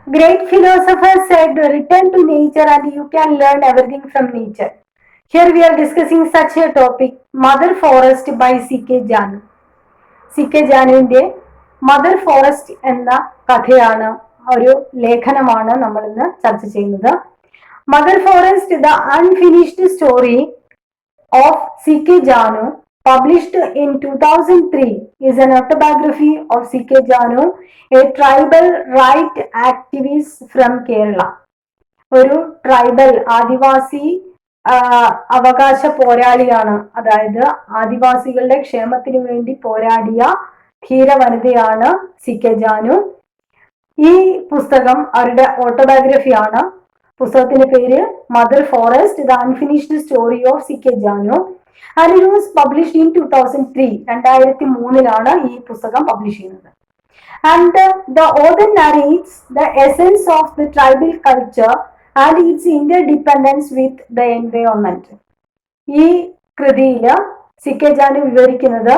Great philosophers said, return to nature and you can learn everything from nature. Here we are discussing such a topic, Mother Forest by C.K. Janu. C.K. ജാനുവിന്റെ mother forest എന്ന കഥയാണ്, ഒരു ലേഖനമാണ് നമ്മൾ ഇന്ന് ചർച്ച ചെയ്യുന്നത്. Mother forest the unfinished story of C.K. Janu, published in 2003, is an autobiography of C.K. Janu, a tribal right activist from Kerala. ഒരു ട്രൈബൽ ആദിവാസി അവകാശ പോരാളിയാണ്. അതായത് ആദിവാസികളുടെ ക്ഷേമത്തിന് വേണ്ടി പോരാടിയ ധീര വനിതയാണ് C.K. Janu. ഈ പുസ്തകം അവരുടെ ഓട്ടോബയോഗ്രഫിയാണ്. പുസ്തകത്തിന്റെ പേര് mother forest the unfinished story of C.K. Janu. And it was published in 2003. 2003 ഈ പുസ്തകം പബ്ലിഷ് ചെയ്യുന്നത്. And the author narrates the essence of the tribal culture and its interdependence with the environment. ഈ കൃതിയില് C.K. Janu വിവരിക്കുന്നത്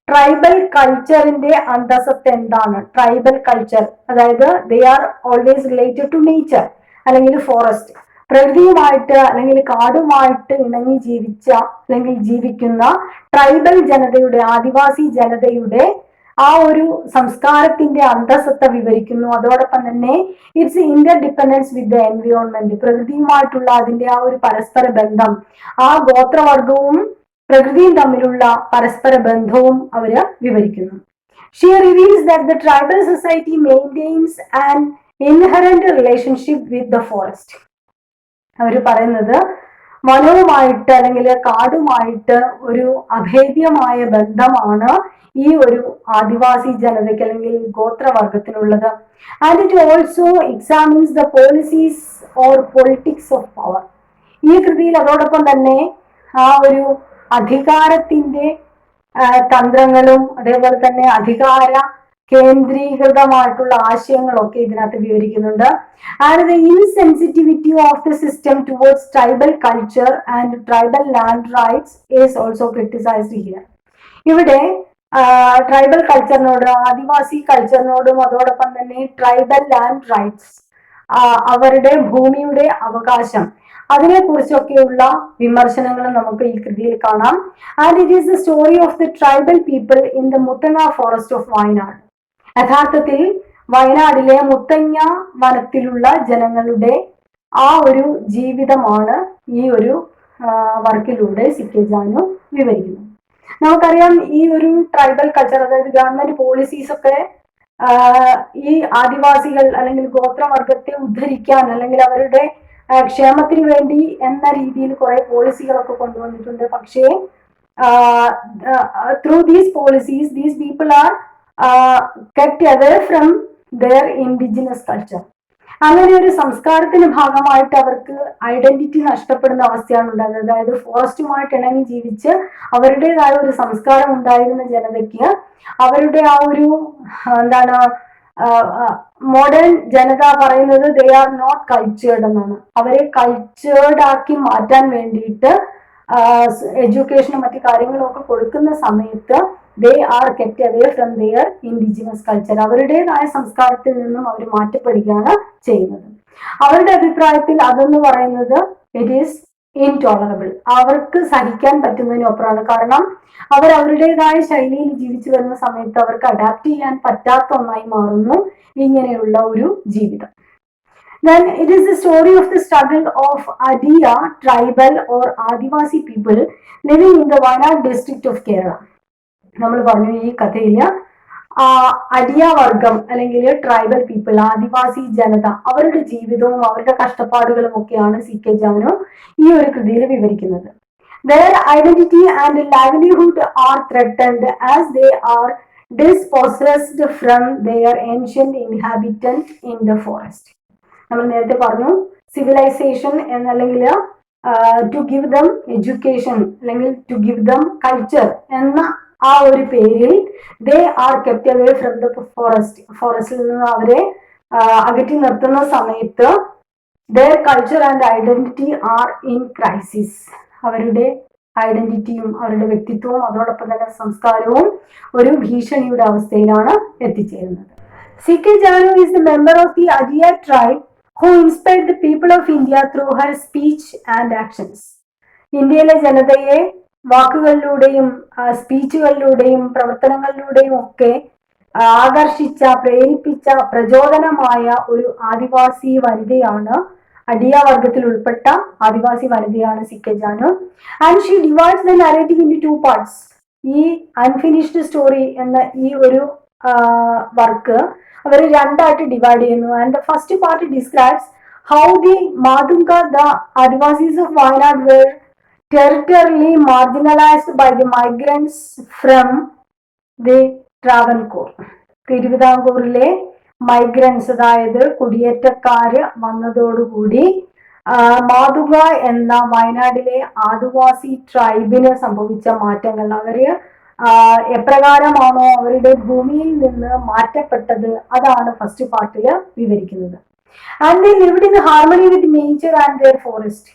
tribal കൾച്ചറിന്റെ അന്തസത്ത എന്താണ്. Tribal culture അതായത് they are always related to nature അല്ലെങ്കിൽ forest, പ്രകൃതിയുമായിട്ട് അല്ലെങ്കിൽ കാടുമായിട്ട് ഇണങ്ങി അല്ലെങ്കിൽ ജീവിക്കുന്ന ട്രൈബൽ ജനതയുടെ, ആദിവാസി ജനതയുടെ ആ ഒരു സംസ്കാരത്തിന്റെ അന്തസത്ത വിവരിക്കുന്നു. അതോടൊപ്പം തന്നെ it's interdependence with the environment, പ്രകൃതിയുമായിട്ടുള്ള അതിന്റെ ആ ഒരു പരസ്പര ബന്ധം, ആ ഗോത്രവർഗവും പ്രകൃതിയും തമ്മിലുള്ള പരസ്പര ബന്ധവും അവര് വിവരിക്കുന്നു. She reveals that the tribal society maintains an inherent relationship with the forest. അവർ പറയുന്നത് വനവുമായിട്ട് അല്ലെങ്കിൽ കാടുമായിട്ട് ഒരു അഭേദ്യമായ ബന്ധമാണ് ഈ ഒരു ആദിവാസി ജനതയ്ക്ക് അല്ലെങ്കിൽ ഗോത്രവർഗത്തിനുള്ളത്. And it also examines the policies or politics of power. ഈ കൃതിയിൽ അതോടൊപ്പം തന്നെ ആ ഒരു അധികാരത്തിന്റെ തന്ത്രങ്ങളും അതേപോലെ തന്നെ അധികാര കേന്ദ്രീകൃതമായിട്ടുള്ള ആശയങ്ങളൊക്കെ ഇതിനകത്ത് വിവരിക്കുന്നുണ്ട്. And the insensitivity of the system towards tribal culture and tribal land rights is also criticized here. ഇവിടെ ട്രൈബൽ കൾച്ചറിനോട്, ആദിവാസി കൾച്ചറിനോടും അതോടൊപ്പം തന്നെ ട്രൈബൽ ലാൻഡ് റൈറ്റ്സ്, അവരുടെ ഭൂമിയുടെ അവകാശം, അതിനെക്കുറിച്ചൊക്കെയുള്ള വിമർശനങ്ങൾ നമുക്ക് ഈ കൃതിയിൽ കാണാം. And it is the story of the tribal people in the Muthanga forest of Wayanad. യഥാർത്ഥത്തിൽ വയനാടിലെ മുത്തങ്ങ വനത്തിലുള്ള ജനങ്ങളുടെ ആ ഒരു ജീവിതമാണ് ഈ ഒരു വർക്കിലൂടെ C.K. Janu വിവരിക്കുന്നത്. നമുക്കറിയാം ഈ ഒരു ട്രൈബൽ കൾച്ചർ, അതായത് ഗവൺമെന്റ് പോളിസീസ് ഒക്കെ ഈ ആദിവാസികൾ അല്ലെങ്കിൽ ഗോത്രവർഗത്തെ ഉദ്ധരിക്കാൻ അല്ലെങ്കിൽ അവരുടെ ക്ഷേമത്തിന് വേണ്ടി എന്ന രീതിയിൽ കുറെ പോളിസികളൊക്കെ കൊണ്ടുവന്നിട്ടുണ്ട്. പക്ഷേ through these policies these people are kept away from their indigenous culture. അങ്ങനെ ഒരു സംസ്കാരത്തിന്റെ ഭാഗമായിട്ട് അവർക്ക് ഐഡന്റിറ്റി നഷ്ടപ്പെടുന്ന അവസ്ഥയാണ് ഉണ്ടാകുന്നത്. അതായത് ഫോറസ്റ്റുമായിട്ട് ഇണങ്ങി ജീവിച്ച് അവരുടേതായ ഒരു സംസ്കാരം ഉണ്ടായിരുന്ന ജനതയ്ക്ക് അവരുടെ ആ ഒരു എന്താണ് മോഡേൺ ജനത പറയുന്നത് ദേ ആർ നോട്ട് കൾച്ചേർഡ് എന്നാണ്. അവരെ കൾച്ചേർഡ് ആക്കി മാറ്റാൻ വേണ്ടിയിട്ട് എഡ്യൂക്കേഷനും മറ്റു കാര്യങ്ങളും ഒക്കെ കൊടുക്കുന്ന സമയത്ത് they are kept away from their indigenous culture. അവരുടേതായ സംസ്കാരത്തിൽ നിന്നും അവർ മാറ്റപ്പെടുകയാണ് ചെയ്യുന്നത്. അവരുടെ അഭിപ്രായത്തിൽ അതെന്ന് പറയുന്നത് ഇറ്റ് ഈസ് ഇൻടോളറബിൾ, അവർക്ക് സഹിക്കാൻ പറ്റുന്നതിനപ്പുറമാണ്. കാരണം അവർ അവരുടേതായ ശൈലിയിൽ ജീവിച്ചു വരുന്ന സമയത്ത് അവർക്ക് അഡാപ്റ്റ് ചെയ്യാൻ പറ്റാത്ത ഒന്നായി മാറുന്നു ഇങ്ങനെയുള്ള ഒരു ജീവിതം. Then it is the story of the struggle of Adiya tribal or Adivasi people living in the Wayanad district of Kerala. നമ്മൾ പറഞ്ഞു ഈ കഥയില് അടിയ വർഗം അല്ലെങ്കിൽ ട്രൈബൽ പീപ്പിൾ, ആദിവാസി ജനത, അവരുടെ ജീവിതവും അവരുടെ കഷ്ടപ്പാടുകളും ഒക്കെയാണ് C.K. Janu ഈ ഒരു കൃതിയിൽ വിവരിക്കുന്നത്. Their identity and livelihood are threatened as they are dispossessed from their ancient inhabitant in the forest. നമ്മൾ നേരത്തെ പറഞ്ഞു സിവിലൈസേഷൻ എന്നല്ലെങ്കിൽ ടു ഗിവ് ദം എഡ്യൂക്കേഷൻ അല്ലെങ്കിൽ ടു ഗിവ് ദം കൾച്ചർ എന്ന ആ ഒരു പേരിൽ they are kept away from the ഫോറസ്റ്റിൽ നിന്ന് അവരെ അകറ്റി നിർത്തുന്ന സമയത്ത് their culture and identity are in crisis. അവരുടെ ഐഡന്റിറ്റിയും അവരുടെ വ്യക്തിത്വവും അതോടൊപ്പം തന്നെ സംസ്കാരവും ഒരു ഭീഷണിയുടെ അവസ്ഥയിലാണ് എത്തിച്ചേരുന്നത്. CK Janu is a member of the Adia tribe who inspired the people of India through her speech and actions. ഇന്ത്യയിലെ ജനതയെ വാക്കുകളിലൂടെയും സ്പീച്ചുകളിലൂടെയും പ്രവർത്തനങ്ങളിലൂടെയും ഒക്കെ ആകർഷിച്ച, പ്രേരിപ്പിച്ച, പ്രചോദനമായ ഒരു ആദിവാസി വനിതയാണ്, അടിയ വർഗത്തിൽ ഉൾപ്പെട്ട ആദിവാസി വനിതയാണ് CK Janu. And she divides the narrative in two parts. ഈ അൺഫിനിഷ്ഡ് സ്റ്റോറി എന്ന ഈ ഒരു വർക്ക് അവർ രണ്ടായിട്ട് ഡിവൈഡ് ചെയ്യുന്നു. And the first part describes how the മാതുങ്ക, the Adivasis of Wayanad were territorially marginalized by the migrants from the Travancore. തിരുവിതാംകൂറിലെ migrants, അതായത് കുടിയേറ്റക്കാര് വന്നതോടുകൂടി മാതുക എന്ന വയനാട്ടിലെ ആദിവാസി ട്രൈബിന് സംഭവിച്ച മാറ്റങ്ങൾ, അവര് എപ്രകാരമാണോ അവരുടെ ഭൂമിയിൽ നിന്ന് മാറ്റപ്പെട്ടത്, അതാണ് ഫസ്റ്റ് പാർട്ടില് വിവരിക്കുന്നത്. And they lived in harmony with nature and their forest.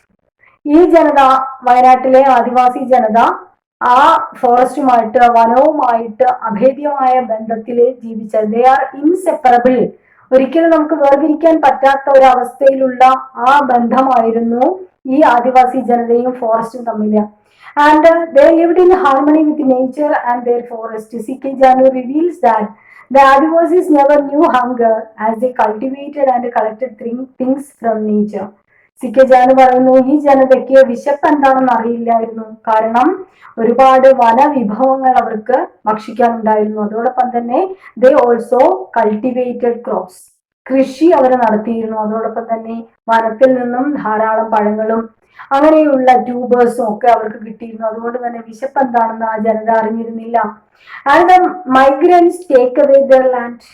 ഈ ജനത, വയനാട്ടിലെ ആദിവാസി ജനത ആ ഫോറസ്റ്റുമായിട്ട്, വനവുമായിട്ട് അഭേദ്യമായ ബന്ധത്തിൽ ജീവിച്ചത്. They are inseparable. ഒരിക്കലും നമുക്ക് വേർതിരിക്കാൻ പറ്റാത്ത ഒരു അവസ്ഥയിലുള്ള ആ ബന്ധമായിരുന്നു ഈ ആദിവാസി ജനതയും ഫോറസ്റ്റും തമ്മിൽ. And they lived in harmony with nature and their forest. CK Janu reveals that the Adivasis never knew hunger as they cultivated and collected things from nature. CK Janu പറയുന്നു, ഈ ജനതയ്ക്ക് വിശപ്പ് എന്താണെന്ന് അറിയില്ലായിരുന്നു. കാരണം ഒരുപാട് വനവിഭവങ്ങൾ അവർക്ക് ഭക്ഷിക്കാനുണ്ടായിരുന്നു. അതോടൊപ്പം തന്നെ ദേ ഓൾസോ കൾട്ടിവേറ്റഡ് ക്രോപ്സ്. കൃഷി അവർ നടത്തിയിരുന്നു. അതോടൊപ്പം തന്നെ വനത്തിൽ നിന്നും ധാരാളം പഴങ്ങളും അങ്ങനെയുള്ള ട്യൂബേഴ്സും ഒക്കെ അവർക്ക് കിട്ടിയിരുന്നു. അതുകൊണ്ട് തന്നെ വിശപ്പ് എന്താണെന്ന് ആ ജനത അറിഞ്ഞിരുന്നില്ല. And the migrants take away their land.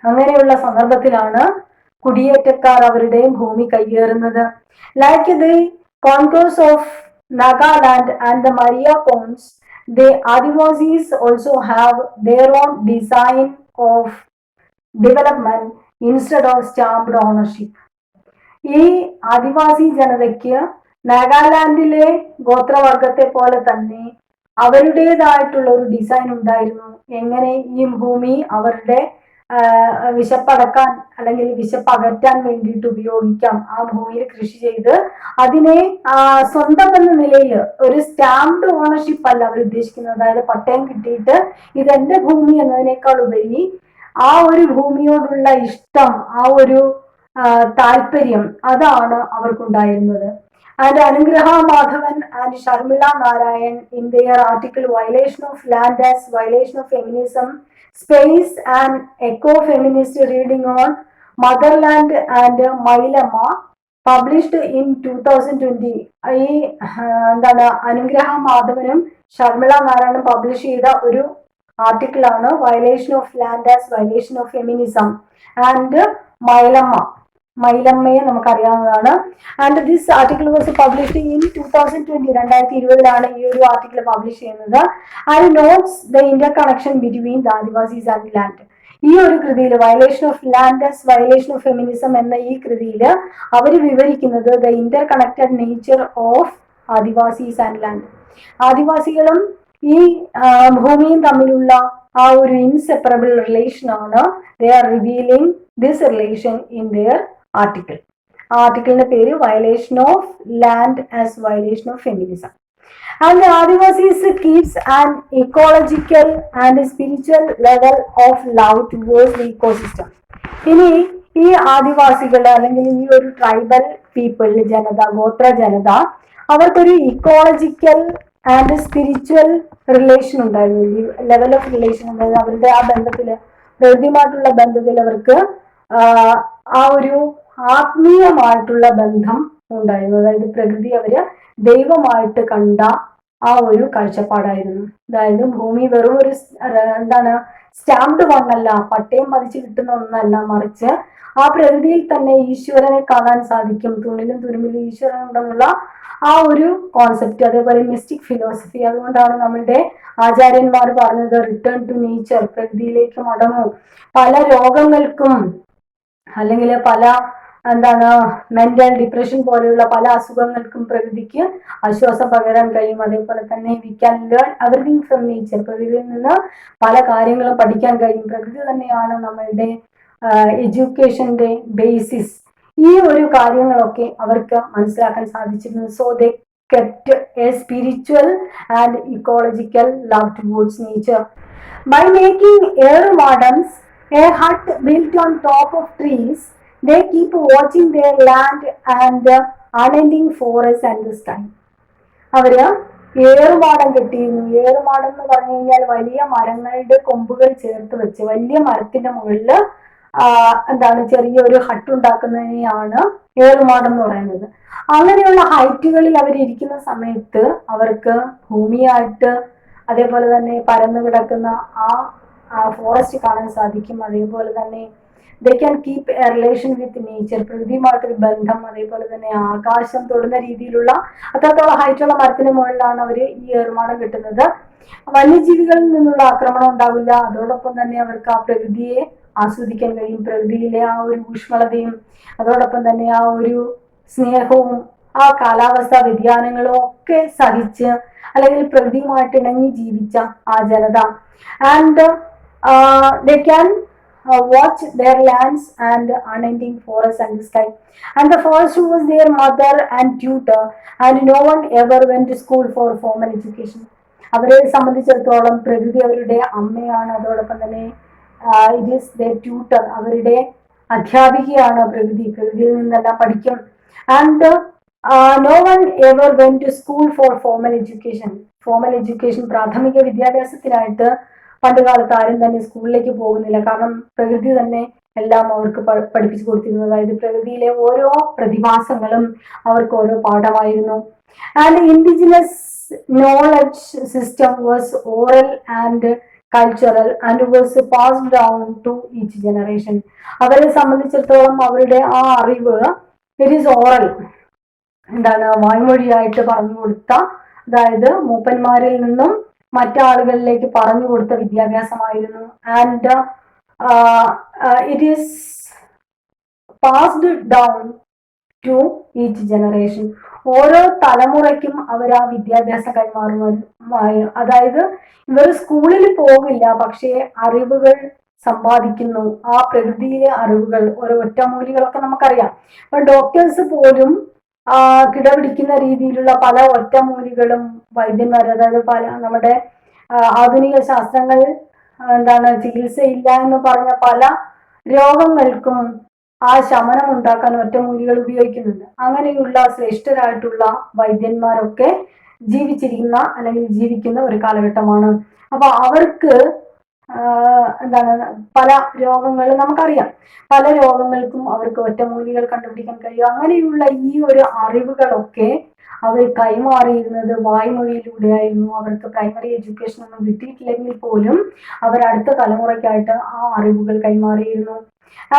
അങ്ങനെയുള്ള സന്ദർഭത്തിലാണ് കുടിയേറ്റക്കാർ അവരുടെ ഭൂമി കയ്യേറുന്നത്. ലൈക്ക് ദി കോൺകോസ് ഓഫ് നാഗാലാൻഡ് ആൻഡ് ദ മരിയ പോൺസ്, the Adivasis also have their own design of development instead of stamped ownership. ഈ ആദിവാസി ജനതയ്ക്ക് നാഗാലാൻഡിലെ ഗോത്രവർഗത്തെ പോലെ തന്നെ അവരുടേതായിട്ടുള്ള ഒരു ഡിസൈൻ ഉണ്ടായിരുന്നു. എങ്ങനെ ഈ ഭൂമി അവരുടെ വിശപ്പടക്കാൻ അല്ലെങ്കിൽ വിശപ്പകറ്റാൻ വേണ്ടിയിട്ട് ഉപയോഗിക്കാം. ആ ഭൂമിയിൽ കൃഷി ചെയ്ത് അതിനെ സ്വന്തം എന്ന നിലയിൽ ഒരു സ്റ്റാമ്പ്ഡ് ഓണർഷിപ്പ് അല്ല അവർ ഉദ്ദേശിക്കുന്നത്. അതായത് പട്ടയം കിട്ടിയിട്ട് ഇതെന്റെ ഭൂമി എന്നതിനേക്കാൾ ഉപരി ആ ഒരു ഭൂമിയോടുള്ള ഇഷ്ടം, ആ ഒരു താല്പര്യം, അതാണ് അവർക്കുണ്ടായിരുന്നത്. ആൻഡ് അനുഗ്രഹ Madhavan and Sharmila Narayan in their article Violation of Land as Violation of Feminism, Space and Eco-Feminist Reading on Motherland and Mailamma, published in 2020. ഈ എന്താണ്, അനുഗ്രഹ മാധവനും ഷർമിള നാരായണും പബ്ലിഷ് ചെയ്ത ഒരു ആർട്ടിക്കിളാണ് violation of land as violation of feminism and മൈലമ്മയെ നമുക്കറിയാവുന്നതാണ്. And this article was published in 2020. 2020 ഈ ഒരു ആർട്ടിക്കിൾ പബ്ലിഷ് ചെയ്യുന്നത്. And notes the interconnection between the Adivasis and land. ഈ ഒരു കൃതിയിൽ violation of land as violation of feminism എന്ന ഈ കൃതിയിൽ അവർ വിവരിക്കുന്നത് the interconnected nature of Adivasis and land. ആദിവാസികളും ഈ ഭൂമിയും തമ്മിലുള്ള ആ ഒരു ഇൻസെപ്പറബിൾ റിലേഷൻ ആണ്. ദേ are revealing this relation in their article. ആർട്ടിക്കിളിന്റെ പേര് violation of land as violation of feminism. And Adivasis keeps an ecological and spiritual level of love towards the ecosystem. ഇനി ഈ ആദിവാസികൾ അല്ലെങ്കിൽ ഈ ഒരു ട്രൈബൽ പീപ്പിൾ ജനത, ഗോത്ര ജനത, അവർക്കൊരു ഇക്കോളജിക്കൽ ആൻഡ് സ്പിരിച്വൽ റിലേഷൻ ഉണ്ടായിരുന്നു. ലെവൽ ഓഫ് റിലേഷൻ ഉണ്ടായിരുന്നു. അവരുടെ ആ ബന്ധത്തില്, പ്രകൃതിയുമായിട്ടുള്ള ബന്ധത്തിൽ അവർക്ക് ആ ഒരു ആത്മീയമായിട്ടുള്ള ബന്ധം ഉണ്ടായിരുന്നു. അതായത് പ്രകൃതി അവര് ദൈവമായിട്ട് കണ്ട ആ ഒരു കാഴ്ചപ്പാടായിരുന്നു. അതായത് ഭൂമി വെറും ഒരു എന്താണ്, സ്റ്റാമ്പ്ഡ് മണ്ണല്ല, പട്ടയം പതിച്ച് കിട്ടുന്ന ഒന്നല്ല, മറിച്ച് ആ പ്രകൃതിയിൽ തന്നെ ഈശ്വരനെ കാണാൻ സാധിക്കും. തുണിലും തുരുമ്പിലും ഈശ്വരൻ ഉണ്ടെന്നുള്ള ആ ഒരു കോൺസെപ്റ്റ്, അതേപോലെ മിസ്റ്റിക് ഫിലോസഫി. അതുകൊണ്ടാണ് നമ്മളുടെ ആചാര്യന്മാർ പറഞ്ഞത് റിട്ടേൺ ടു നേച്ചർ, പ്രകൃതിയിലേക്ക് മടങ്ങും. പല രോഗങ്ങൾക്കും അല്ലെങ്കിൽ പല എന്താണ് മെന്റൽ ഡിപ്രഷൻ പോലെയുള്ള പല അസുഖങ്ങൾക്കും പ്രകൃതിക്ക് ആശ്വാസം പകരാൻ കഴിയും. അതേപോലെ തന്നെ we can learn everything from nature. പ്രകൃതിയിൽ നിന്ന് പല കാര്യങ്ങളും പഠിക്കാൻ കഴിയും. പ്രകൃതി തന്നെയാണ് നമ്മളുടെ എഡ്യൂക്കേഷന്റെ ബേസിസ്. ഈ ഒരു കാര്യങ്ങളൊക്കെ അവർക്ക് മനസ്സിലാക്കാൻ സാധിച്ചിരുന്നു. So they kept a spiritual and ecological love towards nature. By making air gardens, a hut built on top of trees, they keep watching their land and unending forest and the sky. അവര് ഏറുമാടം കെട്ടിയിരുന്നു. ഏറുമാടം എന്ന് പറഞ്ഞു കഴിഞ്ഞാൽ വലിയ മരങ്ങളുടെ കൊമ്പുകൾ ചേർത്ത് വെച്ച് വലിയ മരത്തിന്റെ മുകളിൽ എന്താണ് ചെറിയൊരു ഹട്ട് ഉണ്ടാക്കുന്നതിനെയാണ് ഏറുമാടം എന്ന് പറയുന്നത്. അങ്ങനെയുള്ള ഹൈറ്റുകളിൽ അവരിയ്ക്കുന്ന സമയത്ത് അവർക്ക് ഭൂമിയായിട്ട് അതേപോലെ തന്നെ പരന്നു കിടക്കുന്ന ആ ഫോറസ്റ്റ് കാണാൻ സാധിക്കും. അതേപോലെ തന്നെ they can keep a relation with nature. പ്രകൃതിയുമായിട്ടൊരു ബന്ധം, അതേപോലെ തന്നെ ആകാശം തൊടുന്ന രീതിയിലുള്ള അത്രത്തോളം ഹൈറ്റുള്ള മരത്തിന് മുകളിലാണ് അവർ ഈ ഏറുമാടം കിട്ടുന്നത്. വന്യജീവികളിൽ നിന്നുള്ള ആക്രമണം ഉണ്ടാവില്ല. അതോടൊപ്പം തന്നെ അവർക്ക് ആ പ്രകൃതിയെ ആസ്വദിക്കാൻ കഴിയും. പ്രകൃതിയിലെ ആ ഒരു ഊഷ്മളതയും അതോടൊപ്പം തന്നെ ആ ഒരു സ്നേഹവും ആ കാലാവസ്ഥാ വ്യതിയാനങ്ങളും ഒക്കെ സഹിച്ച് അല്ലെങ്കിൽ പ്രകൃതിയുമായിട്ട് ഇണങ്ങി ജീവിച്ച ആ ജനത. And they can watch their lands and unending forest and sky. And the forest was their mother and tutor, and no one ever went to school for formal education. അവരെ സംബന്ധിച്ചിടത്തോളം പ്രകൃതി അവരുടെ അമ്മയാണ്. അതോടൊപ്പം തന്നെ ഇറ്റ് ഈസ് ദ ട്യൂട്ടർ, അവരുടെ അധ്യാപികയാണ് പ്രകൃതി. പ്രകൃതിയിൽ നിന്നെല്ലാം പഠിക്കും. And no one ever went to school for formal education. Formal education, പ്രാഥമിക വിദ്യാഭ്യാസത്തിനായിട്ട് പണ്ട് കാലത്ത് ആരും തന്നെ സ്കൂളിലേക്ക് പോകുന്നില്ല. കാരണം പ്രകൃതി തന്നെ എല്ലാം അവർക്ക് പഠിപ്പിച്ചു കൊടുത്തിരുന്നു. അതായത് പ്രകൃതിയിലെ ഓരോ പ്രതിഭാസങ്ങളും അവർക്ക് ഓരോ പാഠമായിരുന്നു. And indigenous knowledge system was oral and cultural and was passed down to each generation. അവരെ സംബന്ധിച്ചിടത്തോളം അവരുടെ ആ അറിവ് ഇറ്റ് ഈസ് ഓറൽ, എന്താണ് വായ്മൊഴിയായിട്ട് പറഞ്ഞു കൊടുത്ത, അതായത് മൂപ്പന്മാരിൽ നിന്നും മറ്റാളുകളിലേക്ക് പറഞ്ഞു കൊടുത്ത വിദ്യാഭ്യാസമായിരുന്നു. And it is passed down to each generation. ഓരോ തലമുറയ്ക്കും അവർ ആ വിദ്യാഭ്യാസം കൈമാറുമായിരുന്നു. അതായത് ഇവർ സ്കൂളിൽ പോകില്ല, പക്ഷേ അറിവുകൾ സമ്പാദിക്കുന്നു. ആ പ്രകൃതിയിലെ അറിവുകൾ, ഓരോ ഒറ്റമൂലികളൊക്കെ നമുക്കറിയാം. അപ്പൊ ഡോക്ടേഴ്സ് പോലും കിടപിടിക്കുന്ന രീതിയിലുള്ള പല ഒറ്റമൂലികളും വൈദ്യന്മാർ, അതായത് പല നമ്മുടെ ആധുനിക ശാസ്ത്രങ്ങൾ എന്താണ് ചികിത്സയില്ല എന്ന് പറഞ്ഞ പല രോഗങ്ങൾക്കും ആ ശമനം ഉണ്ടാക്കാൻ ഒറ്റമൂലികൾ ഉപയോഗിക്കുന്നുണ്ട്. അങ്ങനെയുള്ള ശ്രേഷ്ഠരായിട്ടുള്ള വൈദ്യന്മാരൊക്കെ ജീവിച്ചിരിക്കുന്ന അല്ലെങ്കിൽ ജീവിക്കുന്ന ഒരു കാലഘട്ടമാണ്. അപ്പൊ അവർക്ക് എന്താണ് പല രോഗങ്ങൾ നമുക്കറിയാം. പല രോഗങ്ങൾക്കും അവർക്ക് ഒറ്റമൂലികൾ കണ്ടുപിടിക്കാൻ കഴിയും. അങ്ങനെയുള്ള ഈ ഒരു അറിവുകളൊക്കെ അവർ കൈമാറിയിരുന്നത് വായ്മൊഴിയിലൂടെയായിരുന്നു. അവർക്ക് പ്രൈമറി എഡ്യൂക്കേഷൻ ഒന്നും കിട്ടിയിട്ടില്ലെങ്കിൽ പോലും അവർ അടുത്ത തലമുറയ്ക്കായിട്ട് ആ അറിവുകൾ കൈമാറിയിരുന്നു.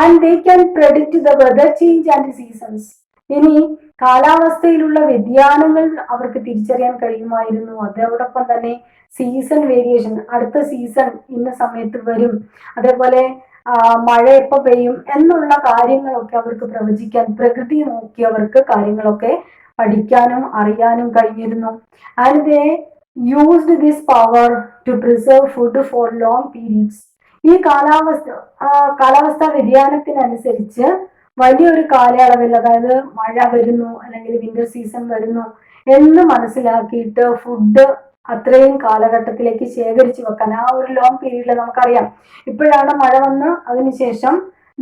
And they can predict the weather change and seasons. ഇനി കാലാവസ്ഥയിലുള്ള വ്യതിയാനങ്ങൾ അവർക്ക് തിരിച്ചറിയാൻ കഴിയുമായിരുന്നു. അതോടൊപ്പം തന്നെ സീസൺ വേരിയേഷൻ, അടുത്ത സീസൺ ഇന്ന സമയത്ത് വരും, അതേപോലെ മഴ എപ്പോ പെയ്യും എന്നുള്ള കാര്യങ്ങളൊക്കെ അവർക്ക് പ്രവചിക്കാൻ, പ്രകൃതി നോക്കി അവർക്ക് കാര്യങ്ങളൊക്കെ പഠിക്കാനും അറിയാനും കഴിഞ്ഞിരുന്നു. And they used this power to preserve food for long periods. ഈ കാലാവസ്ഥാ വ്യതിയാനത്തിനനുസരിച്ച് വലിയൊരു കാലയളവിൽ, അതായത് മഴ വരുന്നു അല്ലെങ്കിൽ വിന്റർ സീസൺ വരുന്നു എന്ന് മനസ്സിലാക്കിയിട്ട് ഫുഡ് അത്രയും കാലഘട്ടത്തിലേക്ക് ശേഖരിച്ചു വെക്കാൻ ആ ഒരു ലോങ് പീരീഡിൽ നമുക്കറിയാം. ഇപ്പോഴാണ് മഴ വന്ന് അതിനുശേഷം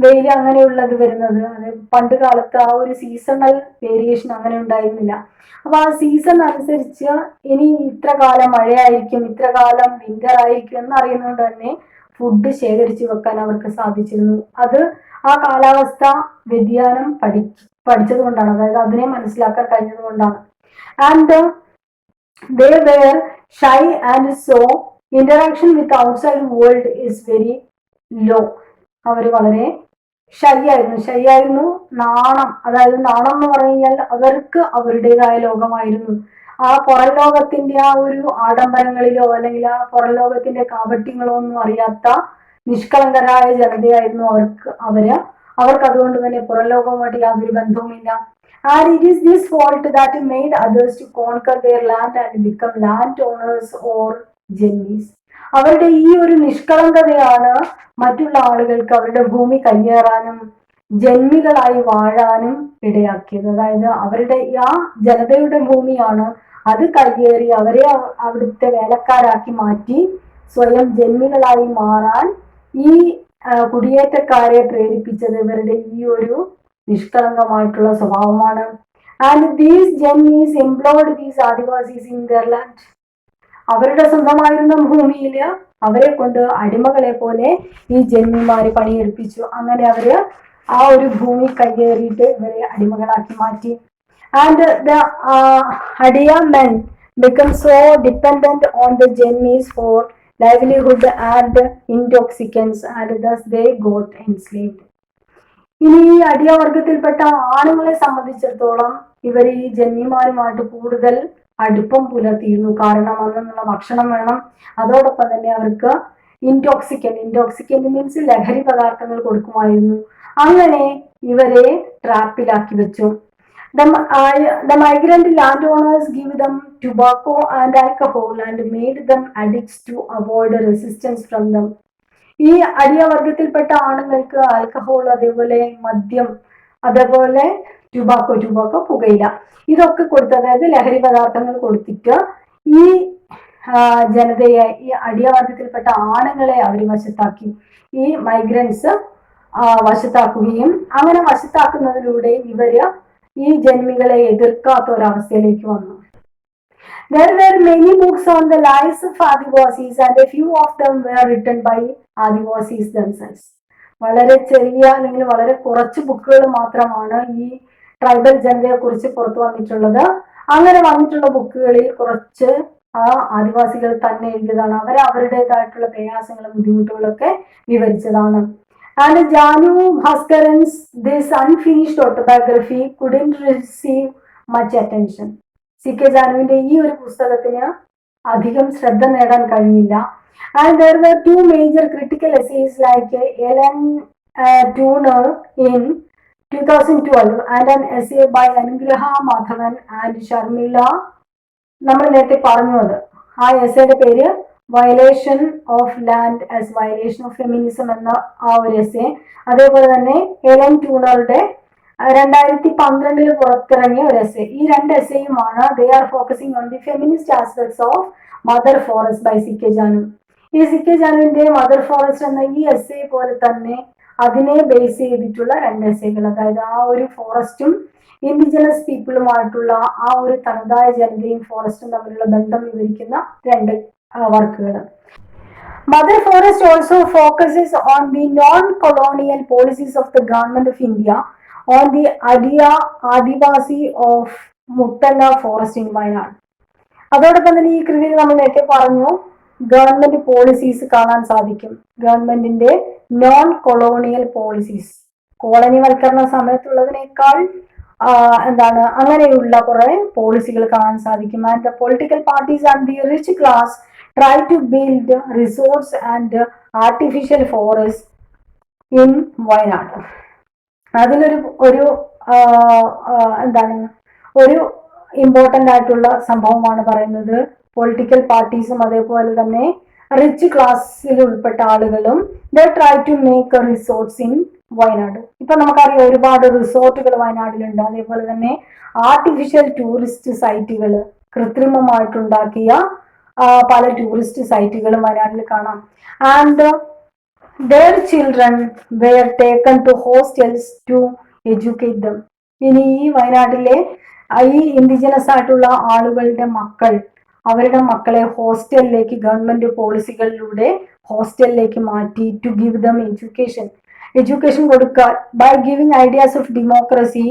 വെയിൽ അങ്ങനെയുള്ളത് വരുന്നത്. അത് പണ്ട് കാലത്ത് ആ ഒരു സീസണൽ വേരിയേഷൻ അങ്ങനെ ഉണ്ടായിരുന്നില്ല. അപ്പൊ ആ സീസൺ അനുസരിച്ച് ഇനി ഇത്ര കാലം മഴയായിരിക്കും, ഇത്ര കാലം വിന്റർ ആയിരിക്കും എന്നറിയുന്നതുകൊണ്ട് തന്നെ ഫുഡ് ശേഖരിച്ചു വെക്കാൻ അവർക്ക് സാധിച്ചിരുന്നു. അത് ആ കാലാവസ്ഥ വ്യതിയാനം പഠിച്ചത് കൊണ്ടാണ്, അതായത് അതിനെ മനസ്സിലാക്കാൻ കഴിഞ്ഞത് കൊണ്ടാണ്. And they were shy and so interaction with outside world is very low. അവർ വളരെ ഷൈ ആയിരുന്നു. നാണം, അതായത് നാണം എന്ന് പറഞ്ഞു കഴിഞ്ഞാൽ അവർക്ക് അവരുടേതായ ലോകമായിരുന്നു. ആ പുറം ലോകത്തിന്റെ ആ ഒരു ആഡംബരങ്ങളിലോ അല്ലെങ്കിൽ ആ പുറം ലോകത്തിന്റെ കാപട്യങ്ങളോ ഒന്നും അറിയാത്ത നിഷ്കളങ്കരായ ജനതയായിരുന്നു അവര്. അവർക്ക് അതുകൊണ്ട് തന്നെ പുറം ലോകവുമായിട്ട് യാതൊരു ബന്ധവുമില്ല. And it is this fault that made others to conquer their land and become land owners or jenmis. അവരുടെ ഈ ഒരു നിഷ്കളങ്കതയാണ് മറ്റുള്ള ആളുകൾക്ക് അവരുടെ ഭൂമി കയ്യേറാനും ജന്മികളായി വാഴാനും ഇടയാക്കിയത്. അതായത് അവരുടെ ആ ജനതയുടെ ഭൂമിയാണ്, അത് കയ്യേറി അവരെ അവിടുത്തെ വേലക്കാരാക്കി മാറ്റി സ്വയം ജന്മികളായി മാറാൻ ഈ കുടിയേറ്റക്കാരെ പ്രേരിപ്പിച്ചത് ഇവരുടെ ഈ ഒരു നിഷ്കളങ്കമായിട്ടുള്ള സ്വഭാവമാണ്. And these jenmis employed these Adivasis in their land. അവരുടെ സ്വന്തമായിരുന്ന ഭൂമിയിൽ അവരെ കൊണ്ട് അടിമകളെ പോലെ ഈ ജന്മിമാരെ പണിയെടുപ്പിച്ചു. അങ്ങനെ അവര് ആ ഒരു ഭൂമി കയ്യേറിയിട്ട് ഇവരെ അടിമകളാക്കി മാറ്റി. And the Adiya men become so dependent on the Jemmis for livelihood and intoxicants, and thus they got enslaved. ഇനി ഈ അടിയവർഗത്തിൽപ്പെട്ട ആണുങ്ങളെ സംബന്ധിച്ചിടത്തോളം ഇവർ ഈ ജന്മിമാരുമായിട്ട് കൂടുതൽ അടുപ്പം പുലർത്തിയിരുന്നു. കാരണം അന്നുള്ള ഭക്ഷണം വേണം, അതോടൊപ്പം തന്നെ അവർക്ക് ഇൻടോക്സിക്കന്റ് മീൻസ് ലഹരി പദാർത്ഥങ്ങൾ കൊടുക്കുമായിരുന്നു. അങ്ങനെ ഇവരെ ട്രാപ്പിലാക്കി വെച്ചു. The migrant landowners give them tobacco and alcohol and made them addicts to avoid resistance from them. ഈ അടിയവർഗത്തിൽപ്പെട്ട ആണുങ്ങൾക്ക് ആൽക്കഹോൾ, അതേപോലെ മദ്യം, അതേപോലെ ടുബാക്കോ പുകയില, ഇതൊക്കെ കൊടുത്ത്, അതായത് ലഹരി പദാർത്ഥങ്ങൾ കൊടുത്തിട്ട് ഈ ജനതയെ, ഈ അടിയവർഗത്തിൽപ്പെട്ട ആണുങ്ങളെ അവർ വശത്താക്കി. ഈ മൈഗ്രൻസ് വശത്താക്കുകയും അങ്ങനെ വശത്താക്കുന്നതിലൂടെ ഇവര് ഈ ജന്മികളെ എതിർക്കാത്ത ഒരവസ്ഥയിലേക്ക് വന്നു. There were many books on the lives of Adivasis and a few of them were written by Adivasis themselves. വളരെ ചെറിയ അല്ലെങ്കിൽ വളരെ കുറച്ച് ബുക്കുകൾ മാത്രമാണ് ഈ ട്രൈബൽ ജനതയെ കുറിച്ച് പുറത്തു വന്നിട്ടുള്ളത്. അങ്ങനെ വന്നിട്ടുള്ള ബുക്കുകളിൽ കുറച്ച് ആദിവാസികൾ തന്നെ എഴുതിയതാണ്. അവരുടേതായിട്ടുള്ള പ്രയാസങ്ങളും ബുദ്ധിമുട്ടുകളൊക്കെ വിവരിച്ചതാണ്. And Janu Bhaskaran's this unfinished autobiography couldn't receive much attention. CK ജാനുവിന്റെ ഈ ഒരു പുസ്തകത്തിന് അധികം ശ്രദ്ധ നേടാൻ കഴിഞ്ഞില്ല. And there were two major critical essays like Ellen Turner in 2012 and an essay by Anugraha Madhavan and Sharmila. നമ്മൾ നേരത്തെ പറഞ്ഞു, അത് ആ എസ്സേയുടെ പേര് violation of land as violation of feminism എന്ന ആ ഒരു എസ്സേ. അതേപോലെ തന്നെ എലൻ ട്യൂണറുടെ 2012 പുറത്തിറങ്ങിയ ഒരു എസ്സേ. ഈ രണ്ട് എസ്സേയുമാണ് they are focusing on the feminist aspects of mother forest by CK Janu. ഈ CK ജാനുവിന്റെ മദർ ഫോറസ്റ്റ് എന്ന ഈ എസ്സേ പോലെ തന്നെ അതിനെ ബേസ് ചെയ്തിട്ടുള്ള രണ്ട് എസ്സേകൾ, അതായത് ആ ഒരു ഫോറസ്റ്റും ഇൻഡിജിനസ് പീപ്പിളുമായിട്ടുള്ള ആ ഒരു തനതായ ജനതയും ഫോറസ്റ്റും തമ്മിലുള്ള ബന്ധം വിവരിക്കുന്ന രണ്ട് വർക്കുകൾ. Mother Forest also focuses on the non-colonial policies of the government of India on the Adivasi of Muttala Forest in Wayanad. അതോടൊപ്പം തന്നെ ഈ കൃതിയിൽ നമ്മൾ നേരത്തെ പറഞ്ഞു, ഗവൺമെന്റ് പോളിസീസ് കാണാൻ സാധിക്കും. ഗവൺമെന്റിന്റെ നോൺ കൊളോണിയൽ പോളിസീസ്, കോളനിവൽക്കരണ സമയത്തുള്ളതിനേക്കാൾ അങ്ങനെയുള്ള കുറെ പോളിസികൾ കാണാൻ സാധിക്കും. And the political parties and the rich class try to build resorts and artificial forests in Wayanad. അതിലൊരു ഒരു ഇമ്പോർട്ടൻ്റ് ആയിട്ടുള്ള സംഭവമാണ് പറയുന്നത്. പൊളിറ്റിക്കൽ പാർട്ടീസും അതേപോലെ തന്നെ റിച്ച് ക്ലാസ്സിൽ ഉൾപ്പെട്ട ആളുകളും they try to make resorts in Wayanad. ഇപ്പൊ നമുക്കറിയാം ഒരുപാട് റിസോർട്ടുകൾ വയനാട്ടിലുണ്ട്. അതേപോലെ തന്നെ ആർട്ടിഫിഷ്യൽ ടൂറിസ്റ്റ് സൈറ്റുകൾ, കൃത്രിമമായിട്ടുണ്ടാക്കിയ പല ടൂറിസ്റ്റ് സൈറ്റുകളും വയനാട്ടിൽ കാണാം. And their children were taken to hostels to educate them. ഇനി ഈ വയനാട്ടിലെ ഈ ഇൻഡിജിനസ് ആയിട്ടുള്ള ആളുകളുടെ അവരുടെ മക്കളെ ഹോസ്റ്റലിലേക്ക് ഗവൺമെന്റ് പോളിസികളിലൂടെ ഹോസ്റ്റലിലേക്ക് മാറ്റി ടു ഗിവ് ദം എഡ്യൂക്കേഷൻ കൊടുക്കുക by giving ideas of democracy,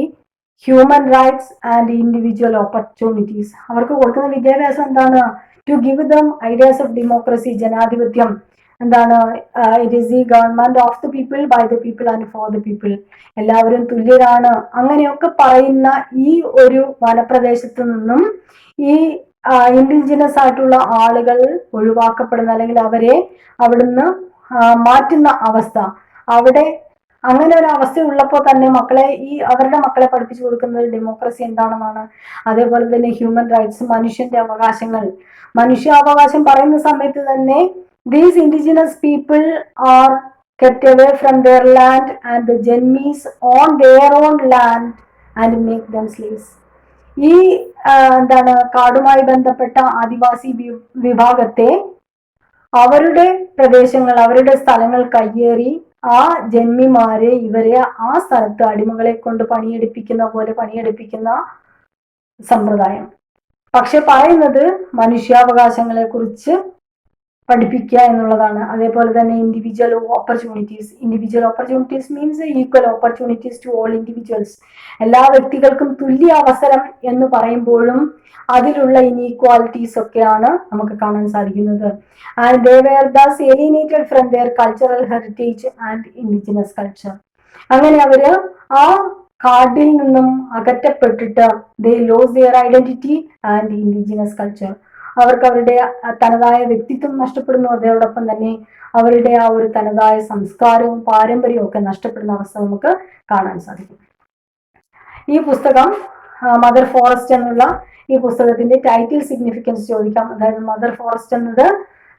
human rights and individual opportunities. അവർക്ക് കൊടുക്കുന്ന വിദ്യാഭ്യാസം എന്താണ്? To give them ideas of democracy, ജനാധിപത്യം എന്താണ്? It is the government of the people, by the people and for the people. എല്ലാവരും തുല്യരാണ്. അങ്ങനെയൊക്കെ പറയുന്ന ഈ ഒരു വനപ്രദേശത്ത് നിന്നും ഈ ഇൻഡിജിനസ് ആയിട്ടുള്ള ആളുകൾ ഒഴിവാക്കപ്പെടുന്ന അല്ലെങ്കിൽ അവരെ അവിടുന്ന് മാറ്റുന്ന അവസ്ഥ, അവിടെ അങ്ങനെ ഒരു അവസ്ഥ ഉള്ളപ്പോൾ തന്നെ അവരുടെ മക്കളെ പഠിപ്പിച്ചു കൊടുക്കുന്നത് ഡെമോക്രസി എന്താണെന്നാണ്. അതേപോലെ തന്നെ ഹ്യൂമൻ റൈറ്റ്സ്, മനുഷ്യന്റെ അവകാശങ്ങൾ. മനുഷ്യാവകാശം പറയുന്ന സമയത്ത് തന്നെ these indigenous people are kept away from their land and the jenmis own their own land and make them slaves. ഈ കാടുമായി ബന്ധപ്പെട്ട ആദിവാസി വിഭാഗത്തെ അവരുടെ പ്രദേശങ്ങൾ, അവരുടെ സ്ഥലങ്ങൾ കയ്യേറി ആ ജന്മിമാരെ ഇവരെ ആ സ്ഥലത്ത് അടിമകളെ കൊണ്ട് പണിയെടുപ്പിക്കുന്ന പോലെ പണിയെടുപ്പിക്കുന്ന സമ്പ്രദായം. പക്ഷെ പറയുന്നത് മനുഷ്യാവകാശങ്ങളെ കുറിച്ച് പഠിപ്പിക്കുക എന്നുള്ളതാണ്. അതേപോലെ തന്നെ individual opportunities means equal opportunities to all individuals. എല്ലാ വ്യക്തികൾക്കും തുല്യ അവസരം എന്ന് പറയുമ്പോഴും അതിലുള്ള ഇനീക്വാലിറ്റീസ് ഒക്കെയാണ് നമുക്ക് കാണാൻ സാധിക്കുന്നത്. And they were thus alienated from their cultural heritage and indigenous culture. അങ്ങനെ അവര് ആ കാടിൽ നിന്നും അകറ്റപ്പെട്ടിട്ട് they lose their identity and indigenous culture. അവർക്ക് അവരുടെ തനതായ വ്യക്തിത്വം നഷ്ടപ്പെടുന്നു. അതോടൊപ്പം തന്നെ അവരുടെ ആ ഒരു തനതായ സംസ്കാരവും പാരമ്പര്യവും ഒക്കെ നഷ്ടപ്പെടുന്ന അവസ്ഥ നമുക്ക് കാണാൻ സാധിക്കും. ഈ പുസ്തകം മദർ ഫോറസ്റ്റ് എന്നുള്ള ഈ പുസ്തകത്തിന്റെ ടൈറ്റിൽ സിഗ്നിഫിക്കൻസ് ചോദിക്കാം. അതായത് മദർ ഫോറസ്റ്റ് എന്നത്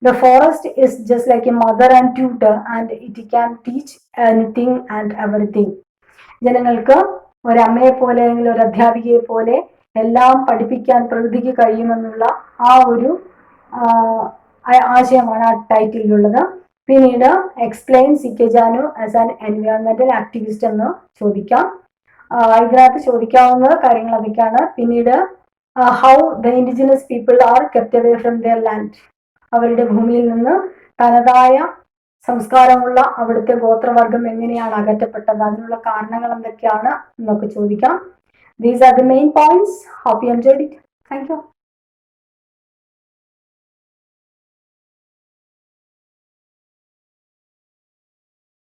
the forest is just like A mother and tutor and it can teach anything and everything. ജനങ്ങൾക്ക് ഒരമ്മയെ പോലെ അല്ലെങ്കിൽ ഒരു അധ്യാപികയെ പോലെ എല്ലാം പഠിപ്പിക്കാൻ പ്രകൃതിക്ക് കഴിയുമെന്നുള്ള ആ ഒരു ആശയമാണ് ആ ടൈറ്റിലുള്ളത്. പിന്നീട് explain C K. Janu as an എൻവയോൺമെന്റൽ ആക്ടിവിസ്റ്റ് എന്ന് ചോദിക്കാം. ഇതിനകത്ത് ചോദിക്കാവുന്ന കാര്യങ്ങൾ അതൊക്കെയാണ്. പിന്നീട് how the indigenous people are kept away from their land. അവരുടെ ഭൂമിയിൽ നിന്ന് തനതായ സംസ്കാരമുള്ള അവിടുത്തെ ഗോത്രവർഗം എങ്ങനെയാണ് അകറ്റപ്പെട്ടത്, അതിനുള്ള കാരണങ്ങൾ എന്തൊക്കെയാണ് എന്നൊക്കെ ചോദിക്കാം. These are the main points. Hope you enjoyed it. Thank you.